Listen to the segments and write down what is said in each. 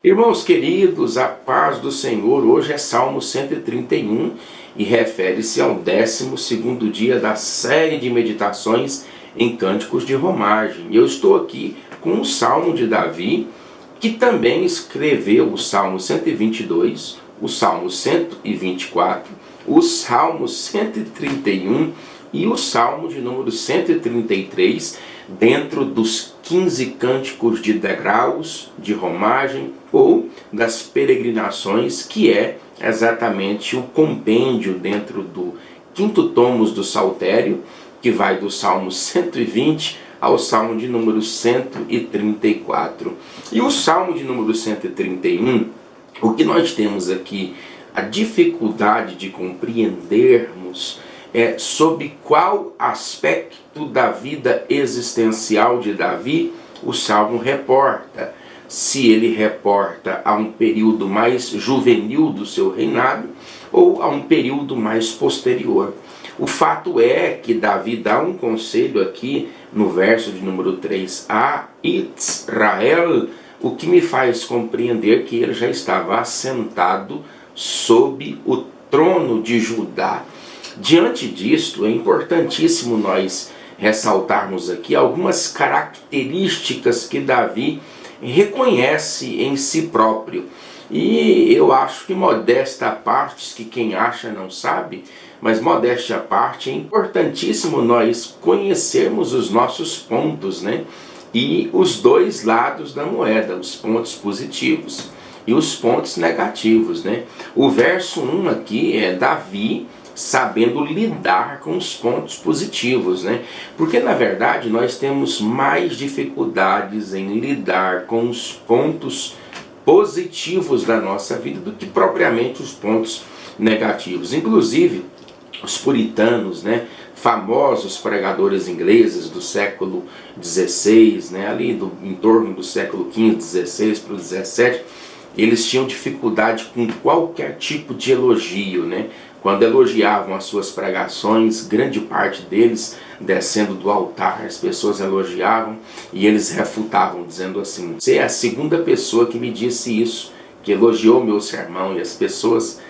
Irmãos queridos, a paz do Senhor. Hoje é Salmo 131 e refere-se ao 12º dia da série de meditações em cânticos de romagem. Eu estou aqui com o Salmo de Davi, que também escreveu o Salmo 122, o Salmo 124, o Salmo 131 e o Salmo de número 133, dentro dos 15 cânticos de degraus, de romagem ou das peregrinações, que é exatamente o compêndio dentro do 5º tomos do Saltério, que vai do Salmo 120 ao Salmo de número 134. E o Salmo de número 131, o que nós temos aqui, a dificuldade de compreendermos sob qual aspecto da vida existencial de Davi o Salmo reporta. Se ele reporta a um período mais juvenil do seu reinado ou a um período mais posterior. O fato é que Davi dá um conselho aqui no verso de número 3, a Israel, o que me faz compreender que ele já estava assentado sob o trono de Judá. Diante disto, é importantíssimo nós ressaltarmos aqui algumas características que Davi reconhece em si próprio. E eu acho que, modéstia à parte, que quem acha não sabe, mas modéstia à parte, é importantíssimo nós conhecermos os nossos pontos, né? E os dois lados da moeda, os pontos positivos e os pontos negativos, né? O verso 1 aqui é Davi sabendo lidar com os pontos positivos, né? Porque na verdade nós temos mais dificuldades em lidar com os pontos positivos da nossa vida do que propriamente os pontos negativos. Inclusive os puritanos, né, famosos pregadores ingleses do século XVI, né, ali em torno do século XV, XVI para o XVII, eles tinham dificuldade com qualquer tipo de elogio, né? Quando elogiavam as suas pregações, grande parte deles, descendo do altar, as pessoas elogiavam e eles refutavam, dizendo assim: você é a segunda pessoa que me disse isso, que elogiou meu sermão. E as pessoas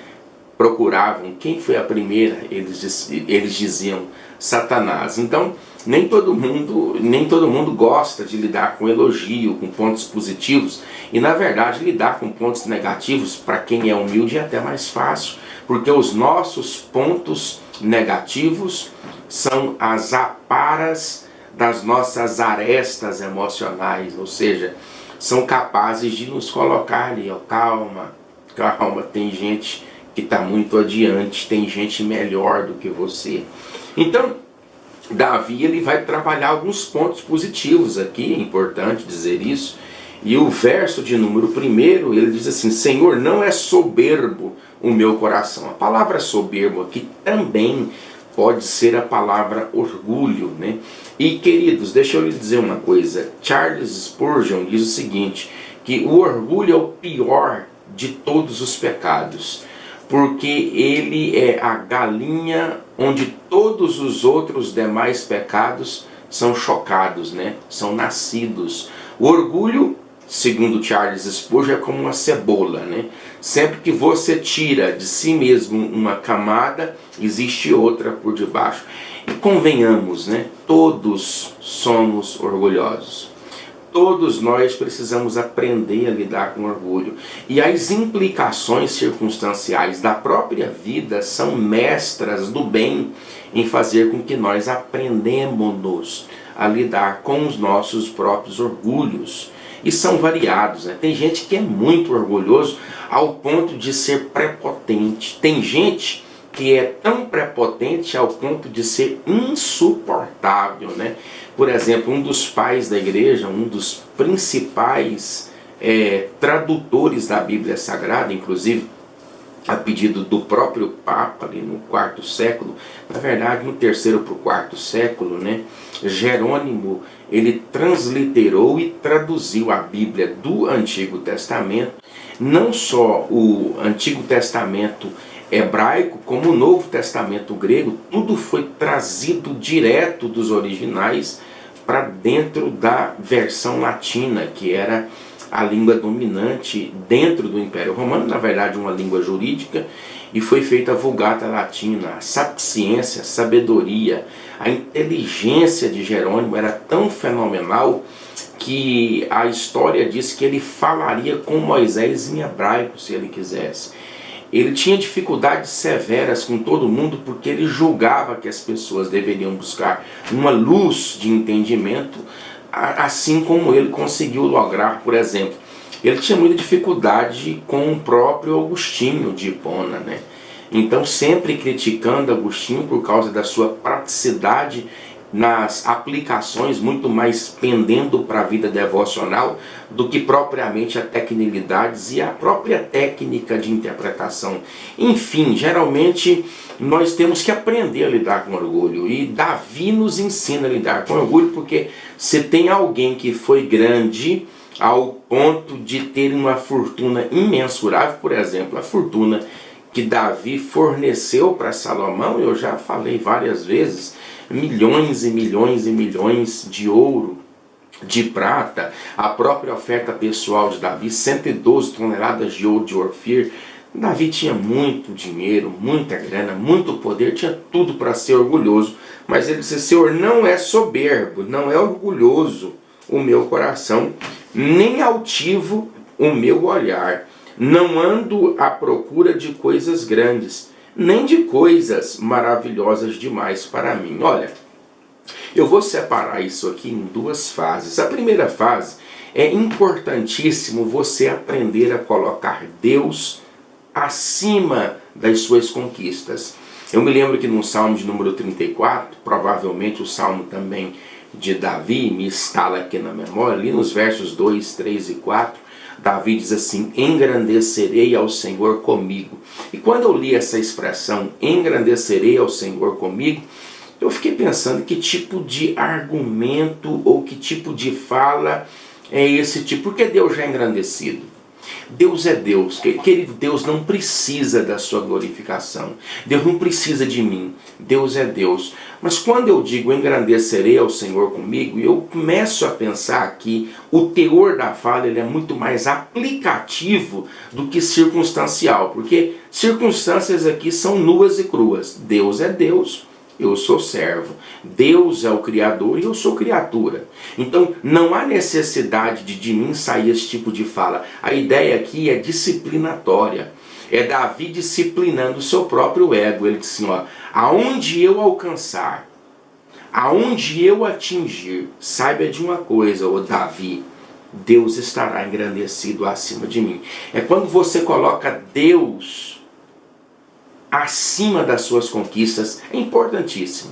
procuravam quem foi a primeira, eles diziam Satanás. Então, nem todo mundo gosta de lidar com elogio, com pontos positivos, e na verdade lidar com pontos negativos, para quem é humilde, é até mais fácil, porque os nossos pontos negativos são as aparas das nossas arestas emocionais, ou seja, são capazes de nos colocar ali, ó, calma, tem gente que está muito adiante, tem gente melhor do que você. Então, Davi ele vai trabalhar alguns pontos positivos aqui, é importante dizer isso. E o verso de número 1, ele diz assim: Senhor, não é soberbo o meu coração. A palavra soberbo aqui também pode ser a palavra orgulho, né? E queridos, deixa eu lhe dizer uma coisa. Charles Spurgeon diz o seguinte, que o orgulho é o pior de todos os pecados, porque ele é a galinha onde todos os outros demais pecados são chocados, né? São nascidos. O orgulho, segundo Charles Spurgeon, é como uma cebola, né? Sempre que você tira de si mesmo uma camada, existe outra por debaixo. E convenhamos, né? Todos somos orgulhosos. Todos nós precisamos aprender a lidar com orgulho. E as implicações circunstanciais da própria vida são mestras do bem em fazer com que nós aprendemos a lidar com os nossos próprios orgulhos. E são variados, né? Tem gente que é muito orgulhoso ao ponto de ser prepotente. Tem gente que é tão prepotente ao ponto de ser insuportável, né? Por exemplo, um dos pais da igreja, um dos principais tradutores da Bíblia Sagrada, inclusive a pedido do próprio Papa, ali no 4º século, na verdade no 3º para o 4º século, né? Jerônimo, ele transliterou e traduziu a Bíblia do Antigo Testamento, não só o Antigo Testamento hebraico, como o Novo Testamento grego, tudo foi trazido direto dos originais para dentro da versão latina, que era a língua dominante dentro do Império Romano, na verdade uma língua jurídica, e foi feita a Vulgata Latina. A sapiência, a sabedoria, a inteligência de Jerônimo era tão fenomenal que a história diz que ele falaria com Moisés em hebraico, se ele quisesse. Ele tinha dificuldades severas com todo mundo porque ele julgava que as pessoas deveriam buscar uma luz de entendimento, assim como ele conseguiu lograr, por exemplo. Ele tinha muita dificuldade com o próprio Agostinho de Hipona, né? Então, sempre criticando Agostinho por causa da sua praticidade nas aplicações, muito mais pendendo para a vida devocional do que propriamente a tecnicalidades e a própria técnica de interpretação. Enfim, geralmente nós temos que aprender a lidar com orgulho, e Davi nos ensina a lidar com orgulho, porque se tem alguém que foi grande ao ponto de ter uma fortuna imensurável, por exemplo, a fortuna que Davi forneceu para Salomão, eu já falei várias vezes, milhões e milhões e milhões de ouro, de prata, a própria oferta pessoal de Davi, 112 toneladas de ouro de Ofir. Davi tinha muito dinheiro, muita grana, muito poder, tinha tudo para ser orgulhoso, mas ele disse: Senhor, não é soberbo, não é orgulhoso o meu coração, nem altivo o meu olhar, não ando à procura de coisas grandes, nem de coisas maravilhosas demais para mim. Olha, eu vou separar isso aqui em duas fases. A primeira fase é importantíssimo você aprender a colocar Deus acima das suas conquistas. Eu me lembro que no Salmo de número 34, provavelmente o Salmo também de Davi, me instala aqui na memória, ali nos versos 2, 3 e 4, Davi diz assim: engrandecerei ao Senhor comigo. E quando eu li essa expressão, engrandecerei ao Senhor comigo, eu fiquei pensando que tipo de argumento ou que tipo de fala é esse tipo. Porque Deus já é engrandecido. Deus é Deus, querido. Deus não precisa da sua glorificação. Deus não precisa de mim. Deus é Deus. Mas quando eu digo engrandecerei ao Senhor comigo, eu começo a pensar que o teor da fala ele é muito mais aplicativo do que circunstancial. Porque circunstâncias aqui são nuas e cruas. Deus é Deus. Eu sou servo. Deus é o Criador e eu sou criatura. Então não há necessidade de mim sair esse tipo de fala. A ideia aqui é disciplinatória. É Davi disciplinando o seu próprio ego. Ele diz assim, ó: aonde eu alcançar, aonde eu atingir, saiba de uma coisa, ô Davi, Deus estará engrandecido acima de mim. É quando você coloca Deus acima das suas conquistas, é importantíssimo.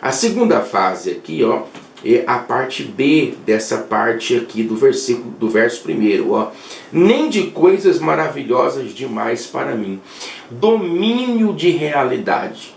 A segunda fase aqui, ó, é a parte B dessa parte aqui do versículo, do verso 1, ó. Nem de coisas maravilhosas demais para mim. Domínio de realidade.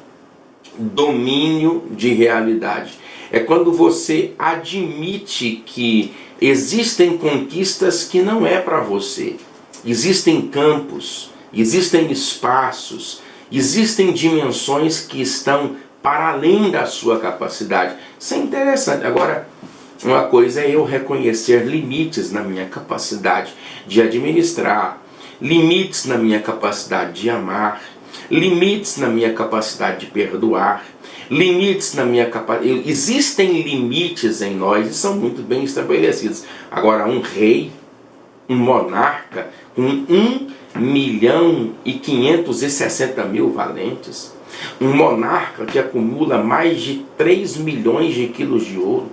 Domínio de realidade. É quando você admite que existem conquistas que não é para você. Existem campos, existem espaços, existem dimensões que estão para além da sua capacidade. Isso é interessante. Agora, uma coisa é eu reconhecer limites na minha capacidade de administrar, limites na minha capacidade de amar, limites na minha capacidade de perdoar, limites na minha capacidade... Existem limites em nós e são muito bem estabelecidos. Agora, um rei, um monarca com 1.560.000 valentes, um monarca que acumula mais de 3 milhões de quilos de ouro,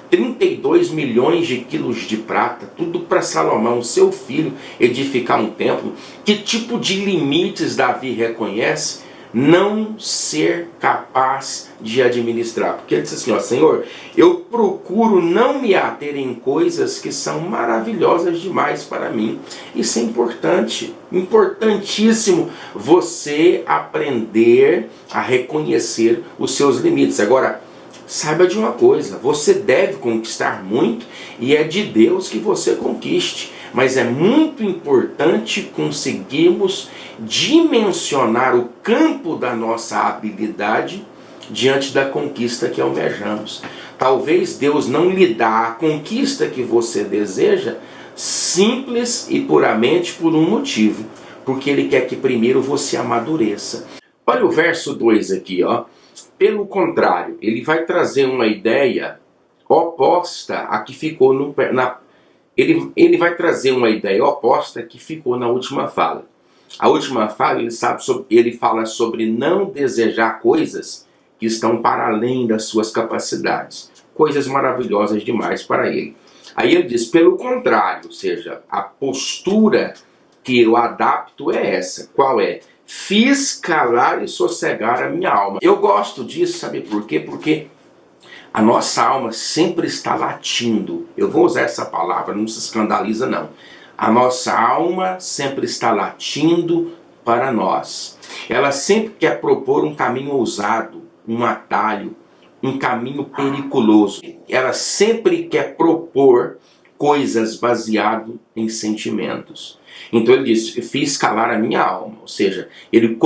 32 milhões de quilos de prata, tudo para Salomão, seu filho, edificar um templo. Que tipo de limites Davi reconhece? Não ser capaz de administrar. Porque ele disse assim, ó: Senhor, eu procuro não me ater em coisas que são maravilhosas demais para mim. Isso é importante, importantíssimo você aprender a reconhecer os seus limites. Agora, saiba de uma coisa, você deve conquistar muito e é de Deus que você conquiste. Mas é muito importante conseguirmos dimensionar o campo da nossa habilidade diante da conquista que almejamos. Talvez Deus não lhe dá a conquista que você deseja Simples e puramente por um motivo, porque ele quer que primeiro você amadureça. Olha o verso 2 aqui, ó. Pelo contrário, ele vai trazer uma ideia oposta a que ficou ele vai trazer uma ideia oposta que ficou na última fala. A última fala ele fala sobre não desejar coisas que estão para além das suas capacidades, coisas maravilhosas demais para ele. Aí ele diz, pelo contrário, ou seja, a postura que eu adapto é essa. Qual é? Fiz calar e sossegar a minha alma. Eu gosto disso, sabe por quê? Porque a nossa alma sempre está latindo. Eu vou usar essa palavra, não se escandaliza não. A nossa alma sempre está latindo para nós. Ela sempre quer propor um caminho ousado, um atalho, um caminho periculoso. Ela sempre quer propor coisas baseadas em sentimentos. Então ele diz, fiz calar a minha alma. Ou seja, ele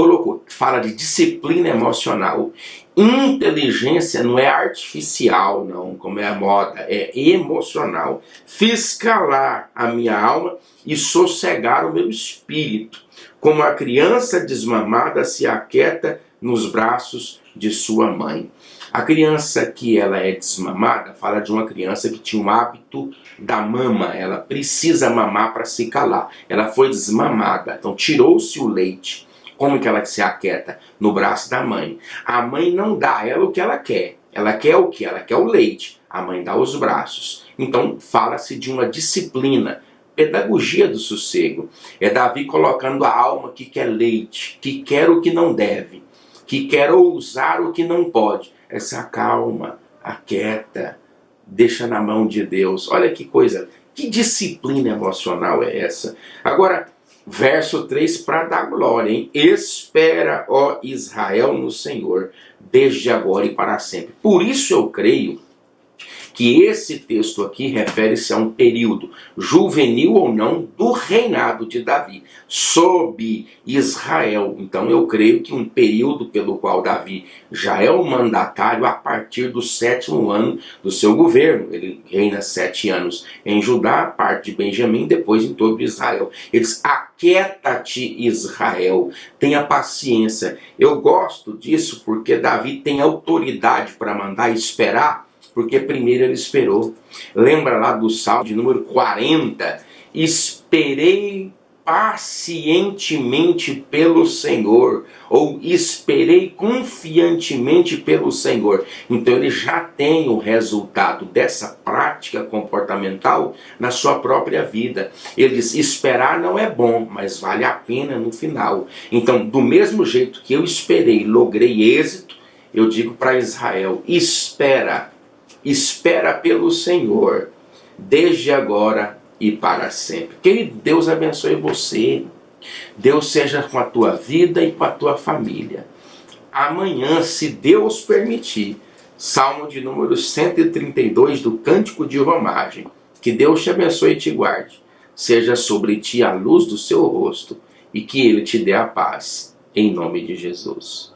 fala de disciplina emocional. Inteligência não é artificial, não, como é a moda, é emocional. Fiz calar a minha alma e sossegar o meu espírito, como a criança desmamada se aquieta nos braços de sua mãe. A criança que ela é desmamada, fala de uma criança que tinha um hábito da mama, ela precisa mamar para se calar. Ela foi desmamada, então tirou-se o leite. Como que ela se aquieta? No braço da mãe. A mãe não dá a ela o que ela quer. Ela quer o que? Ela quer o leite. A mãe dá os braços. Então fala-se de uma disciplina, pedagogia do sossego. É Davi colocando a alma que quer leite, que quer o que não deve, que quer ousar o que não pode. Essa calma, aquieta, deixa na mão de Deus. Olha que coisa, que disciplina emocional é essa? Agora, verso 3 para dar glória, hein? Espera, ó Israel, no Senhor, desde agora e para sempre. Por isso eu creio que esse texto aqui refere-se a um período, juvenil ou não, do reinado de Davi, sob Israel. Então eu creio que um período pelo qual Davi já é o mandatário a partir do 7º ano do seu governo. Ele reina 7 anos em Judá, parte de Benjamim, depois em todo Israel. Ele diz, aquieta-te Israel, tenha paciência. Eu gosto disso porque Davi tem autoridade para mandar esperar, porque primeiro ele esperou. Lembra lá do Salmo de número 40? Esperei pacientemente pelo Senhor, ou esperei confiantemente pelo Senhor. Então ele já tem o resultado dessa prática comportamental na sua própria vida. Ele diz, esperar não é bom, mas vale a pena no final. Então, do mesmo jeito que eu esperei, logrei êxito, eu digo para Israel, espera pelo Senhor, desde agora e para sempre. Que Deus abençoe você. Deus seja com a tua vida e com a tua família. Amanhã, se Deus permitir, Salmo de número 132 do Cântico de Romagem. Que Deus te abençoe e te guarde. Seja sobre ti a luz do seu rosto e que Ele te dê a paz. Em nome de Jesus.